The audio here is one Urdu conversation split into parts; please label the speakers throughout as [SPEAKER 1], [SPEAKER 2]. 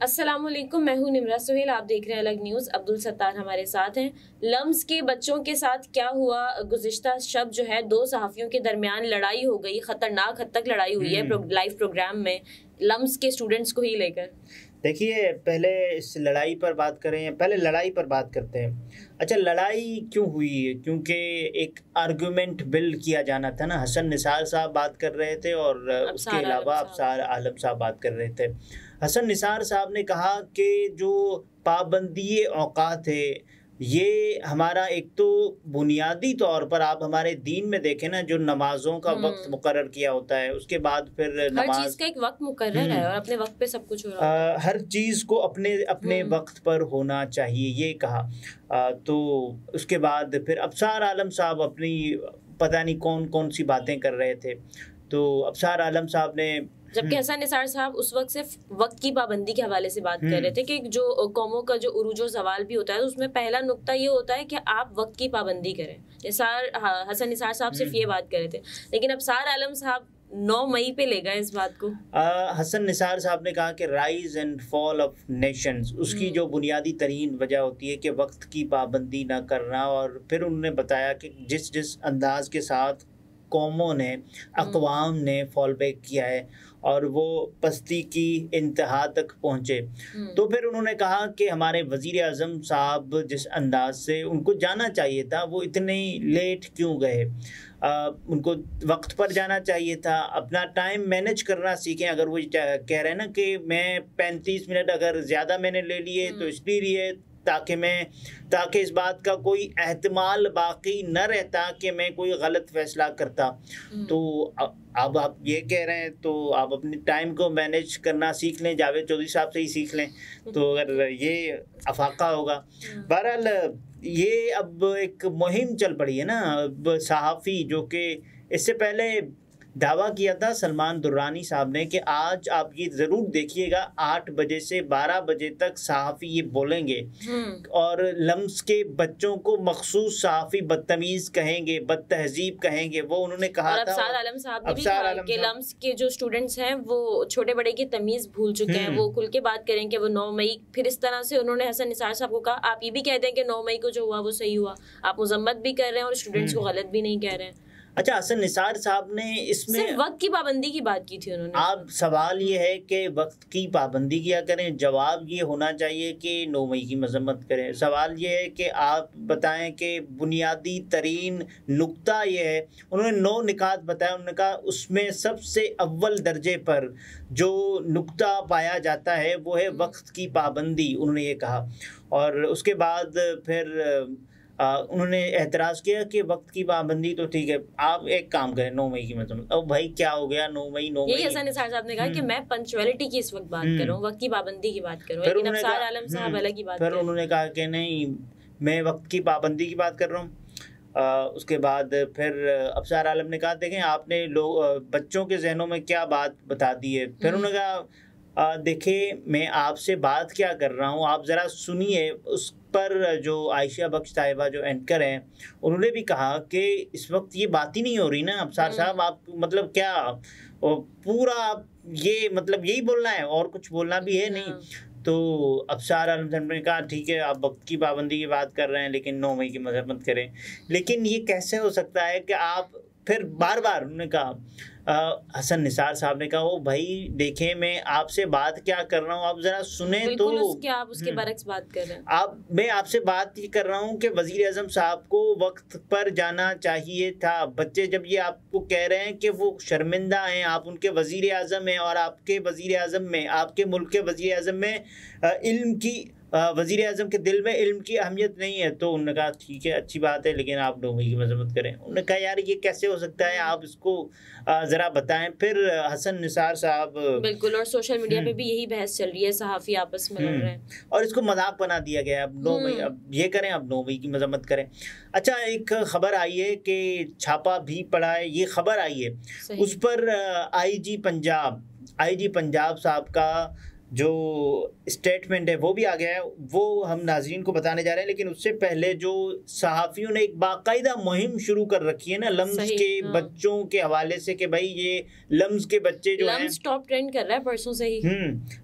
[SPEAKER 1] السلام علیکم، میں ہوں نمرہ سہیل، آپ دیکھ رہے ہیں الگ نیوز۔ عبدالستار ہمارے ساتھ ہیں۔ لمز کے بچوں کے ساتھ کیا ہوا؟ گزشتہ شب جو ہے 2 صحافیوں کے درمیان لڑائی ہو گئی، خطرناک حد تک لڑائی ہوئی ہے لائیو پروگرام میں لمز کے اسٹوڈنٹس کو ہی لے کر۔
[SPEAKER 2] دیکھیے، پہلے اس لڑائی پر بات کریں، پہلے لڑائی پر بات کرتے ہیں۔ اچھا، لڑائی کیوں ہوئی ہے؟ کیونکہ ایک آرگومنٹ بلڈ کیا جانا تھا نا۔ حسن نثار صاحب بات کر رہے تھے اور اس کے علاوہ ابصار عالم صاحب بات کر رہے تھے۔ حسن نثار صاحب نے کہا کہ جو پابندی اوقات ہے یہ ہمارا ایک تو بنیادی طور پر آپ ہمارے دین میں دیکھیں نا، جو نمازوں کا وقت مقرر کیا ہوتا ہے، اس کے بعد پھر
[SPEAKER 1] ہر چیز کا ایک وقت مقرر ہے اور اپنے وقت پہ سب کچھ ہو رہا ہے۔
[SPEAKER 2] ہر چیز کو اپنے وقت پر ہونا چاہیے، یہ کہا۔ تو اس کے بعد پھر ابصار عالم صاحب اپنی پتہ نہیں کون سی باتیں کر رہے تھے۔ تو ابصار عالم صاحب نے،
[SPEAKER 1] جبکہ حسن نثار صاحب اس وقت صرف وقت کی پابندی کے حوالے سے بات کر رہے تھے کہ جو قوموں کا جو عروج و زوال بھی ہوتا ہے اس میں پہلا نقطہ یہ ہوتا ہے کہ آپ وقت کی پابندی کریں۔ حسن نثار صاحب صرف یہ بات کر رہے تھے، لیکن ابصار عالم صاحب 9 مئی پہ لے گئے اس بات کو۔
[SPEAKER 2] حسن نثار صاحب نے کہا کہ rise and fall of nations, اس کی جو بنیادی ترین وجہ ہوتی ہے کہ وقت کی پابندی نہ کرنا۔ اور پھر انہوں نے بتایا کہ جس انداز کے ساتھ قوموں نے، اقوام نے فال بیک کیا ہے اور وہ پستی کی انتہا تک پہنچے، تو پھر انہوں نے کہا کہ ہمارے وزیر اعظم صاحب جس انداز سے ان کو جانا چاہیے تھا وہ اتنے لیٹ کیوں گئے؟ ان کو وقت پر جانا چاہیے تھا۔ اپنا ٹائم مینیج کرنا سیکھیں۔ اگر وہ کہہ رہے ہیں نا کہ میں 35 منٹ اگر زیادہ میں نے لے لیے تو اس لیے تاکہ اس بات کا کوئی احتمال باقی نہ رہتا کہ میں کوئی غلط فیصلہ کرتا، تو اب آپ یہ کہہ رہے ہیں تو آپ اپنے ٹائم کو مینیج کرنا سیکھ لیں، جاوید چودھری صاحب سے ہی سیکھ لیں، تو اگر یہ افاقہ ہوگا۔ بہرحال یہ اب ایک مہم چل پڑی ہے نا۔ اب صحافی جو کہ اس سے پہلے دعویٰ کیا تھا سلمان درانی صاحب نے کہ آج آپ یہ ضرور دیکھیے گا 8 بجے سے 12 بجے تک صحافی یہ بولیں گے اور لمز کے بچوں کو مخصوص صحافی بدتمیز کہیں گے، بد تہذیب کہیں گے، وہ انہوں نے کہا تھا۔
[SPEAKER 1] ابصار عالم صاحب نے بھی کہا کہ لمز کے جو اسٹوڈنٹس ہیں وہ چھوٹے بڑے کی تمیز بھول چکے ہیں، وہ کھل کے بات کریں کہ وہ 9 مئی، پھر اس طرح سے انہوں نے حسن نثار صاحب کو کہا آپ یہ بھی کہہ دیں کہ 9 مئی کو جو ہوا وہ صحیح ہوا، آپ مذمت بھی کر رہے ہیں اور اسٹوڈنٹس کو غلط بھی نہیں کہہ رہے ہیں۔
[SPEAKER 2] اچھا، حسن نثار صاحب نے اس میں
[SPEAKER 1] صرف وقت کی پابندی کی بات کی تھی انہوں نے۔
[SPEAKER 2] اب سوال یہ ہے کہ وقت کی پابندی کیا کریں، جواب یہ ہونا چاہیے کہ 9 مئی کی مذمت کریں۔ سوال یہ ہے کہ آپ بتائیں کہ بنیادی ترین نقطہ یہ ہے، انہوں نے 9 نکات بتایا، انہوں نے کہا اس میں سب سے اول درجے پر جو نقطہ پایا جاتا ہے وہ ہے وقت کی پابندی، انہوں نے یہ کہا۔ اور اس کے بعد پھر انہوں نے اعتراض کیا کہ وقت کی پابندی تو ٹھیک ہے، آپ ایک کام کریں 9 مئی کی مذمت۔ اب بھائی کیا ہو گیا 9 مئی؟
[SPEAKER 1] یہی حسن نثار صاحب نے کہا کہ میں پنکچویلٹی کی اس وقت بات کر رہا ہوں، وقت کی پابندی کی بات کر رہا ہوں، لیکن ابصار عالم صاحب الگ ہی بات کر رہے ہیں۔
[SPEAKER 2] پھر انہوں نے کہا کہ نہیں، میں وقت کی پابندی کی بات کر رہا ہوں۔ اس کے بعد پھر ابصار عالم نے کہا دیکھیں آپ نے بچوں کے ذہنوں میں کیا بات بتا دی ہے۔ پھر انہوں نے کہا دیکھیں میں آپ سے بات کیا کر رہا ہوں، آپ ذرا سنیے۔ اس پر جو عائشہ بخش صاحبہ جو اینکر ہیں انہوں نے بھی کہا کہ اس وقت یہ بات ہی نہیں ہو رہی نا ابصار صاحب، آپ مطلب کیا پورا یہ مطلب یہی بولنا ہے اور کچھ بولنا بھی ہے نہیں۔ تو ابصار عالم صاحب نے کہا ٹھیک ہے آپ وقت کی پابندی کی بات کر رہے ہیں لیکن 9 مئی کی مذمت کریں۔ لیکن یہ کیسے ہو سکتا ہے کہ آپ پھر بار بار انہوں نے کہا، حسن نثار صاحب نے کہا وہ بھائی دیکھیں میں آپ سے بات کیا کر رہا ہوں، آپ ذرا سنیں تو۔
[SPEAKER 1] آپ اس کے برعکس بات کر رہے ہیں۔
[SPEAKER 2] میں آپ سے بات یہ کر رہا ہوں کہ وزیر اعظم صاحب کو وقت پر جانا چاہیے تھا۔ بچے جب یہ آپ کو کہہ رہے ہیں کہ وہ شرمندہ ہیں، آپ ان کے وزیر اعظم ہیں اور آپ کے وزیر اعظم میں، آپ کے ملک کے وزیر اعظم میں علم کی، وزیر اعظم کے دل میں علم کی اہمیت نہیں ہے، تو انہوں نے کہا ٹھیک ہے اچھی بات ہے لیکن آپ 9 مئی کی مذمت کریں۔ انہوں نے کہا یار یہ کیسے ہو سکتا ہے، آپ اس کو ذرا بتائیں۔ پھر حسن نثار صاحب
[SPEAKER 1] بالکل، اور سوشل میڈیا پہ بھی یہی بحث چل رہی ہے، صحافی آپس میں لڑ رہے ہیں
[SPEAKER 2] اور اس کو مذاق بنا دیا گیا، اب 9 مئی اب یہ کریں، اب 9 مئی کی مذمت کریں۔ اچھا، ایک خبر آئی ہے کہ چھاپا بھی پڑا ہے، یہ خبر آئی ہے اس پر آئی جی پنجاب صاحب کا جو اسٹیٹمنٹ ہے وہ بھی آ گیا ہے، وہ ہم ناظرین کو بتانے جا رہے ہیں. لیکن اس سے پہلے جو صحافیوں نے ایک باقاعدہ مہم شروع کر رکھی ہے نا لمز کے بچوں کے حوالے سے، کہ بھائی یہ لمز کے بچے جو ہیں،
[SPEAKER 1] لمز ٹاپ ٹرینڈ کر رہا ہے پرسوں سے ہی،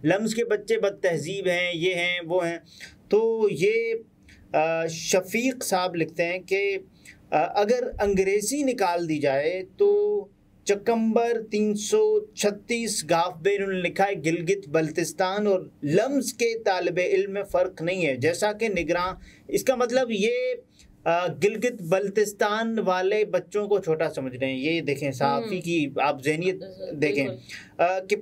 [SPEAKER 2] لمز کے بچے بد تہذیب ہیں، یہ ہیں وہ ہیں. تو یہ شفیق صاحب لکھتے ہیں کہ اگر انگریزی نکال دی جائے تو چکمبر 336 گاف بے انہوں نے لکھا ہے گلگت بلتستان اور لمز کے طالب علم میں فرق نہیں ہے، جیسا کہ نگراں. اس کا مطلب یہ گلگت بلتستان والے بچوں کو چھوٹا سمجھ رہے ہیں. یہ دیکھیں صحافی کی آپ ذہنیت دیکھیں کہ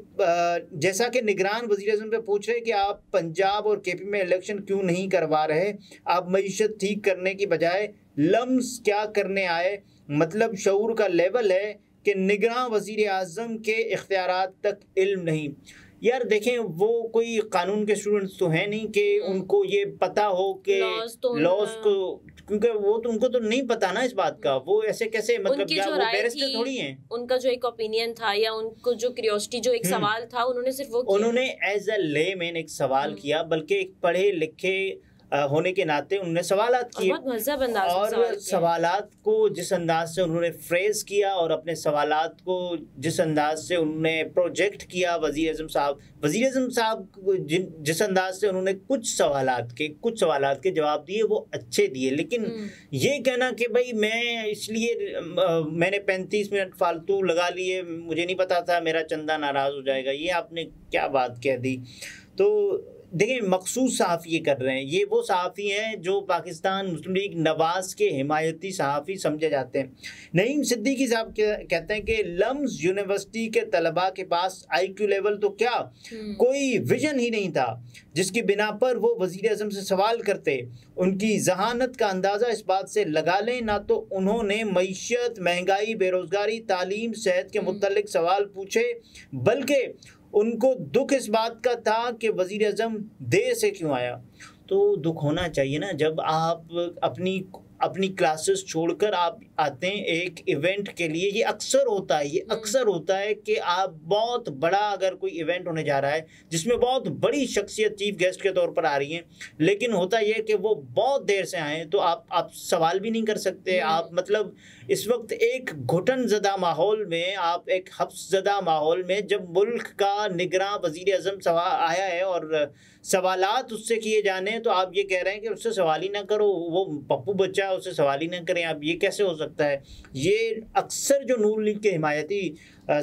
[SPEAKER 2] جیسا کہ نگران وزیر اعظم سے پوچھ رہے کہ آپ پنجاب اور کے پی میں الیکشن کیوں نہیں کروا رہے، آپ معیشت ٹھیک کرنے کی بجائے لمز کیا کرنے آئے. مطلب شعور کا لیول ہے کہ نگراں وزیر اعظم کے اختیارات تک علم نہیں. یار دیکھیں وہ کوئی قانون کے اسٹوڈنٹس تو ہیں نہیں کہ ان کو یہ پتا ہو کہ لاز کو، کیونکہ وہ تو ان کو تو نہیں پتا نا اس بات کا. وہ ایسے کیسے مطلب کیا وہ بیرسٹر تھوڑی ہیں،
[SPEAKER 1] ان کا جو ایک اوپینین تھا یا ان کو جو کیوریوسٹی جو ایک سوال تھا انہوں نے صرف وہ
[SPEAKER 2] انہوں نے ایز اے لے مین ایک سوال کیا، بلکہ ایک پڑھے لکھے ہونے کے ناطے انہوں نے سوالات کیے، اور سوالات کو جس انداز سے انہوں نے فریز کیا اور اپنے سوالات کو جس انداز سے انہوں نے پروجیکٹ کیا وزیر اعظم صاحب جس انداز سے انہوں نے کچھ سوالات کے جواب دیے وہ اچھے دیے. لیکن یہ کہنا کہ بھائی میں اس لیے میں نے 35 منٹ فالتو لگا لیے، مجھے نہیں پتا تھا میرا چندہ ناراض ہو جائے گا، یہ آپ نے کیا بات کہہ دی. تو دیکھیں مخصوص صحافی یہ کر رہے ہیں، یہ وہ صحافی ہیں جو پاکستان مسلم لیگ نواز کے حمایتی صحافی سمجھے جاتے ہیں. نعیم صدیقی صاحب کہتے ہیں کہ لمز یونیورسٹی کے طلباء کے پاس آئی کیو لیول تو کیا کوئی ویژن ہی نہیں تھا جس کی بنا پر وہ وزیر اعظم سے سوال کرتے. ان کی ذہانت کا اندازہ اس بات سے لگا لیں، نہ تو انہوں نے معیشت، مہنگائی، بے روزگاری، تعلیم، صحت کے متعلق سوال پوچھے، بلکہ ان کو دکھ اس بات کا تھا کہ وزیر اعظم دیر سے کیوں آیا. تو دکھ ہونا چاہیے نا جب آپ اپنی کلاسز چھوڑ کر آپ آتے ہیں ایک ایونٹ کے لیے. یہ اکثر ہوتا ہے کہ آپ بہت بڑا اگر کوئی ایونٹ ہونے جا رہا ہے جس میں بہت بڑی شخصیت چیف گیسٹ کے طور پر آ رہی ہیں، لیکن ہوتا یہ کہ وہ بہت دیر سے آئیں تو آپ سوال بھی نہیں کر سکتے. آپ مطلب اس وقت ایک گھٹن زدہ ماحول میں، آپ ایک حبس زدہ ماحول میں جب ملک کا نگراں وزیر اعظم آیا ہے اور سوالات اس سے کیے جانے، تو آپ یہ کہہ رہے ہیں کہ اس سے سوال ہی نہ کرو، وہ پپو بچہ اس سے سوال ہی نہ کریں. آپ یہ کیسے ہو سکتا ہے؟ یہ اکثر جو نور لیگ کے حمایتی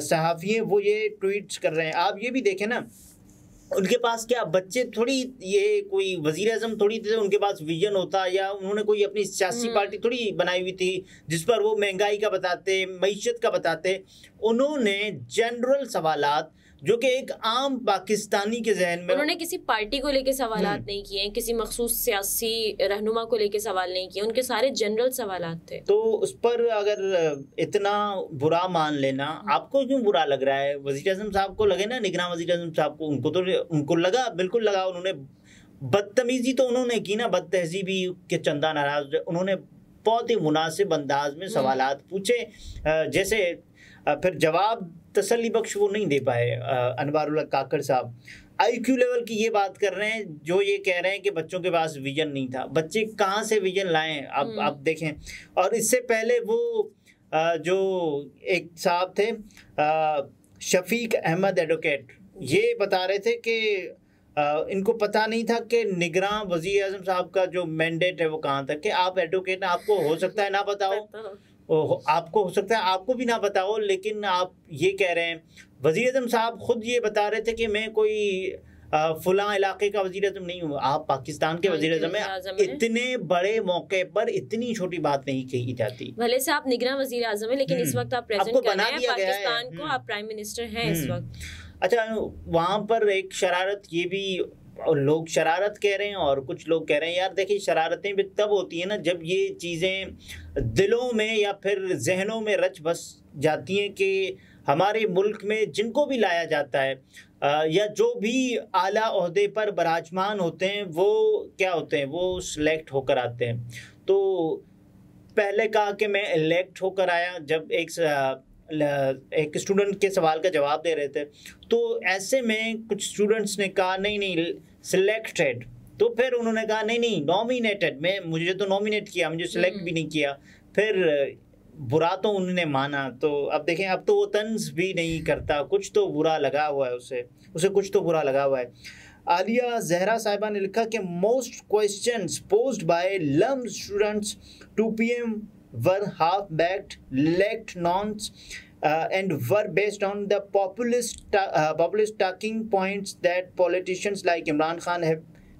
[SPEAKER 2] صحافی ہیں وہ یہ ٹویٹس کر رہے ہیں. آپ یہ بھی دیکھیں نا ان کے پاس کیا بچے تھوڑی، یہ کوئی وزیر اعظم تھوڑی تھے ان کے پاس ویژن ہوتا، یا انہوں نے کوئی اپنی سیاسی پارٹی تھوڑی بنائی ہوئی تھی جس پر وہ مہنگائی کا بتاتے، معیشت کا بتاتے. انہوں نے جنرل سوالات جو کہ ایک عام پاکستانی کے ذہن میں،
[SPEAKER 1] انہوں نے کسی پارٹی کو لے کے سوالات نہیں کیے، کسی مخصوص سیاسی رہنما کو لے کے سوال نہیں کیے، ان کے سارے جنرل سوالات تھے.
[SPEAKER 2] تو اس پر اگر اتنا برا مان لینا، آپ کو کیوں برا لگ رہا ہے؟ وزیر اعظم صاحب کو لگے نا، نگراں وزیر اعظم صاحب کو، ان کو لگا، بالکل لگا. انہوں نے بدتمیزی تو انہوں نے کی نا، بد تہذیبی کے چندہ ناراض. انہوں نے بہت ہی مناسب انداز میں سوالات پوچھے، جیسے پھر جواب تسلی بخش وہ نہیں دے پائے. انوار اللہ کاکڑ صاحب آئی کیو لیول کی یہ بات کر رہے ہیں، جو یہ کہہ رہے ہیں کہ بچوں کے پاس ویژن نہیں تھا. بچے کہاں سے ویژن لائیں آپ دیکھیں. اور اس سے پہلے وہ جو ایک صاحب تھے شفیق احمد ایڈوکیٹ، یہ بتا رہے تھے کہ ان کو پتہ نہیں تھا کہ نگراں وزیر اعظم صاحب کا جو مینڈیٹ ہے وہ کہاں تک. کہ آپ ایڈوکیٹ ہیں، آپ کو ہو سکتا ہے نہ پتہ ہو، آپ کو ہو سکتا ہے آپ کو بھی نہ پتا ہو، لیکن آپ یہ کہہ رہے ہیں. وزیر اعظم صاحب خود یہ بتا رہے تھے کہ میں کوئی فلاں علاقے کا وزیر اعظم نہیں ہوں. آپ پاکستان کے وزیر اعظم ہیں. اتنے بڑے موقع پر اتنی چھوٹی بات نہیں کہی جاتی.
[SPEAKER 1] بھلے سے آپ نگراں وزیر اعظم ہیں، لیکن اس وقت آپ پریزنٹ کر رہے ہیں پاکستان کو، آپ پرائم منسٹر ہیں اس وقت.
[SPEAKER 2] اچھا، وہاں پر ایک شرارت، یہ بھی لوگ شرارت کہہ رہے ہیں اور کچھ لوگ کہہ رہے ہیں یار دیکھیں شرارتیں بھی تب ہوتی ہیں نا جب یہ چیزیں دلوں میں یا پھر ذہنوں میں رچ بس جاتی ہیں کہ ہمارے ملک میں جن کو بھی لایا جاتا ہے یا جو بھی اعلیٰ عہدے پر براجمان ہوتے ہیں وہ کیا ہوتے ہیں، وہ سلیکٹ ہو کر آتے ہیں. تو پہلے کہا کہ میں الیکٹ ہو کر آیا، جب ایک اسٹوڈنٹ کے سوال کا جواب دے رہے تھے، تو ایسے میں کچھ اسٹوڈنٹس نے کہا نہیں سلیکٹڈ، تو پھر انہوں نے کہا نہیں نامینیٹڈ، مجھے تو نامینیٹ کیا، مجھے سلیکٹ بھی نہیں کیا، پھر برا تو انہوں نے مانا. تو اب دیکھیں اب تو وہ طنز بھی نہیں کرتا، کچھ تو برا لگا ہوا ہے اسے کچھ تو برا لگا ہوا ہے. عالیہ زہرا صاحبہ نے لکھا کہ most questions posed by LUMS students 2 PM were half baked, lacked nonce, and were based on the populist talking points that politicians like Imran Khan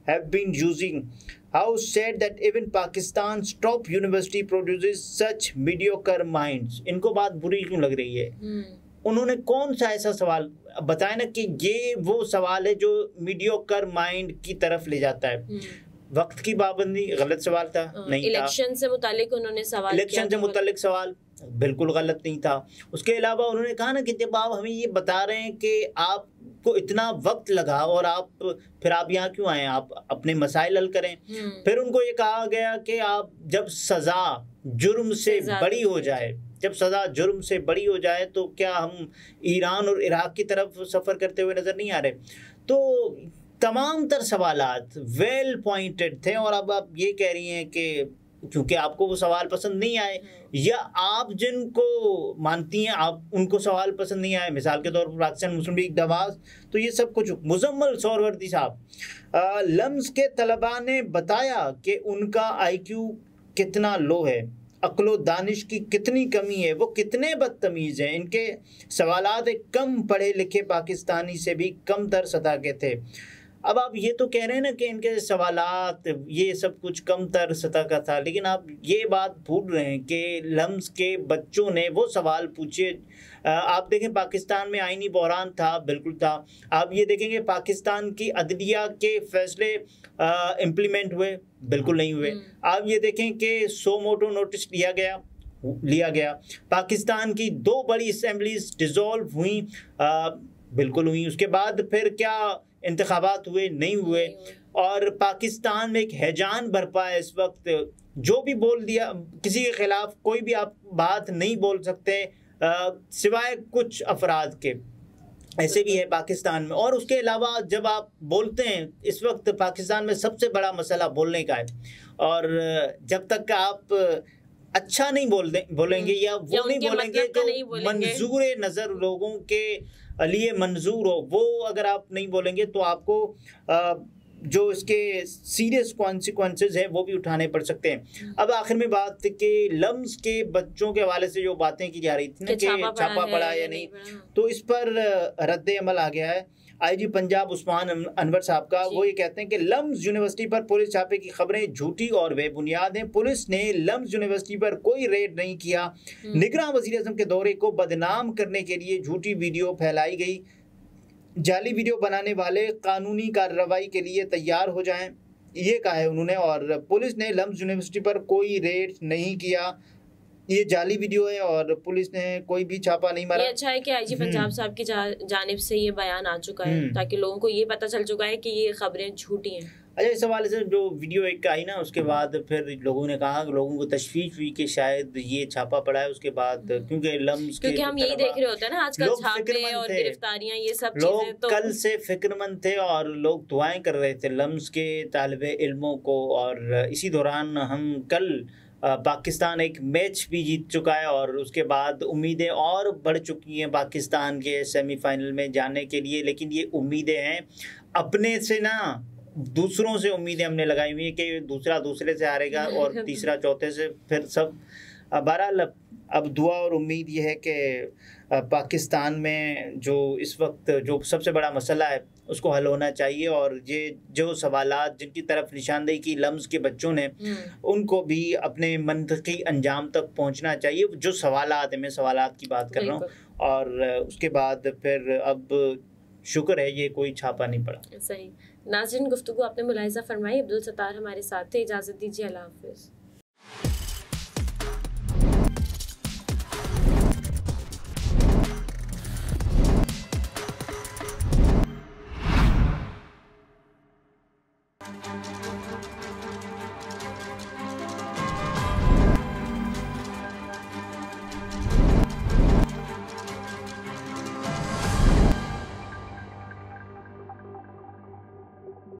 [SPEAKER 2] have been using. How sad that even Pakistan's top university produces such mediocre minds. ان کو بات بری کیوں لگ رہی ہے؟ انہوں نے کون سا ایسا سوال بتایا نا کہ یہ وہ سوال ہے جو میڈیوکر مائنڈ کی طرف لے جاتا ہے. وقت کی پابندی غلط سوال تھا، نہیں تھا.
[SPEAKER 1] الیکشن سے متعلق انہوں نے سوال
[SPEAKER 2] الیکشن سے متعلق سوال بالکل غلط نہیں تھا. اس کے علاوہ انہوں نے کہا نا کہ جب آپ ہمیں یہ بتا رہے ہیں کہ آپ کو اتنا وقت لگا اور پھر آپ یہاں کیوں آئے ہیں، آپ اپنے مسائل حل کریں. پھر ان کو یہ کہا گیا کہ آپ جب سزا جرم سے بڑی ہو جائے، تو کیا ہم ایران اور عراق کی طرف سفر کرتے ہوئے نظر نہیں آ رہے. تو تمام تر سوالات ویل پوائنٹڈ تھے، اور اب آپ یہ کہہ رہی ہیں کہ کیونکہ آپ کو وہ سوال پسند نہیں آئے، یا آپ جن کو مانتی ہیں آپ ان کو سوال پسند نہیں آئے، مثال کے طور پر پاکستان مسلم لیگ نواز، تو یہ سب کچھ. مزمل سہروردی صاحب، لمز کے طلباء نے بتایا کہ ان کا IQ کتنا لو ہے، عقل و دانش کی کتنی کمی ہے، وہ کتنے بدتمیز ہیں. ان کے سوالات ایک کم پڑھے لکھے پاکستانی سے بھی کم تر سطح کے تھے. اب آپ یہ تو کہہ رہے ہیں نا کہ ان کے سوالات یہ سب کچھ کم تر سطح کا تھا، لیکن آپ یہ بات بھول رہے ہیں کہ لمز کے بچوں نے وہ سوال پوچھے. آپ دیکھیں پاکستان میں آئینی بحران تھا، بالکل تھا. آپ یہ دیکھیں کہ پاکستان کی عدلیہ کے فیصلے امپلیمنٹ ہوئے، بالکل نہیں ہوئے. آپ یہ دیکھیں کہ سو موٹو نوٹس لیا گیا. پاکستان کی 2 بڑی اسمبلیز ڈیزولو ہوئیں، بالکل ہوئیں. اس کے بعد پھر کیا انتخابات ہوئے؟ نہیں ہوئے. اور پاکستان میں ایک ہیجان برپا ہے اس وقت، جو بھی بول دیا، کسی کے خلاف کوئی بھی آپ بات نہیں بول سکتے سوائے کچھ افراد کے. ایسے بھی ہے پاکستان میں. اور اس کے علاوہ جب آپ بولتے ہیں، اس وقت پاکستان میں سب سے بڑا مسئلہ بولنے کا ہے، اور جب تک آپ اچھا نہیں بولیں گے یا وہ نہیں بولیں گے جو منظور نظر لوگوں کے لیے منظور ہو، وہ اگر آپ نہیں بولیں گے تو آپ کو جو اس کے سیریس کانسیکوینسز ہیں وہ بھی اٹھانے پڑ سکتے ہیں. اب آخر میں بات کہ لمز کے بچوں کے حوالے سے جو باتیں کی جا رہی تھی نا کہ چھاپا پڑا یا نہیں، تو اس پر رد عمل آ گیا ہے. IG پنجاب عثمان انور صاحب کا، وہ یہ کہتے ہیں کہ لمز یونیورسٹی پر پولیس چھاپے کی خبریں جھوٹی اور بے بنیاد ہیں. پولیس نے لمز یونیورسٹی پر کوئی ریڈ نہیں کیا. نگراں وزیر اعظم کے دورے کو بدنام کرنے کے لیے جھوٹی ویڈیو پھیلائی گئی. جعلی ویڈیو بنانے والے قانونی کارروائی کے لیے تیار ہو جائیں، یہ کہا ہے انہوں نے. اور پولیس نے لمز یونیورسٹی پر کوئی ریڈ نہیں کیا، یہ جعلی ویڈیو ہے اور پولیس نے کوئی بھی چھاپا نہیں مارا.
[SPEAKER 1] یہ اچھا ہے کہ IG پنجاب صاحب کی جانب سے یہ بیان آ چکا ہے، تاکہ لوگوں کو یہ پتہ چل چکا ہے کہ یہ خبریں جھوٹی ہیں.
[SPEAKER 2] اچھا، اس حوالے سے جو ویڈیو ایک آئی نا، اس کے بعد پھر لوگوں نے کہا، لوگوں کو تشویش ہوئی کہ شاید یہ چھاپا پڑا ہے. اس کے بعد کیونکہ لمز
[SPEAKER 1] کیونکہ ہم یہی دیکھ رہے ہوتے ہیں نا آج کل، چھاپے اور گرفتاریاں یہ سب چیزیں،
[SPEAKER 2] لوگ کل سے فکر مند تھے اور لوگ دعائیں کر رہے تھے لمز کے طالب علموں کو. اور اسی دوران ہم کل پاکستان ایک میچ بھی جیت چکا ہے، اور اس کے بعد امیدیں اور بڑھ چکی ہیں پاکستان کے سیمی فائنل میں جانے کے لیے. لیکن یہ امیدیں ہیں اپنے سے نہ، دوسروں سے امیدیں ہم نے لگائی ہوئی ہیں کہ دوسرا دوسرے سے ہارے گا اور تیسرا چوتھے سے، پھر سب. بہرحال اب دعا اور امید یہ ہے کہ پاکستان میں جو اس وقت جو سب سے بڑا مسئلہ ہے اس کو حل ہونا چاہیے، اور یہ جو سوالات جن کی طرف نشاندہی کی لمز کے بچوں نے، ان کو بھی اپنے منطقی انجام تک پہنچنا چاہیے. جو سوالات ہیں، میں سوالات کی بات کر رہا ہوں. اور اس کے بعد پھر اب شکر ہے یہ کوئی چھاپا نہیں پڑا.
[SPEAKER 1] صحیح. ناظرین، گفتگو آپ نے ملاحظہ فرمائی. عبدالستار ہمارے ساتھ تھے. اجازت دیجیے، اللہ حافظ.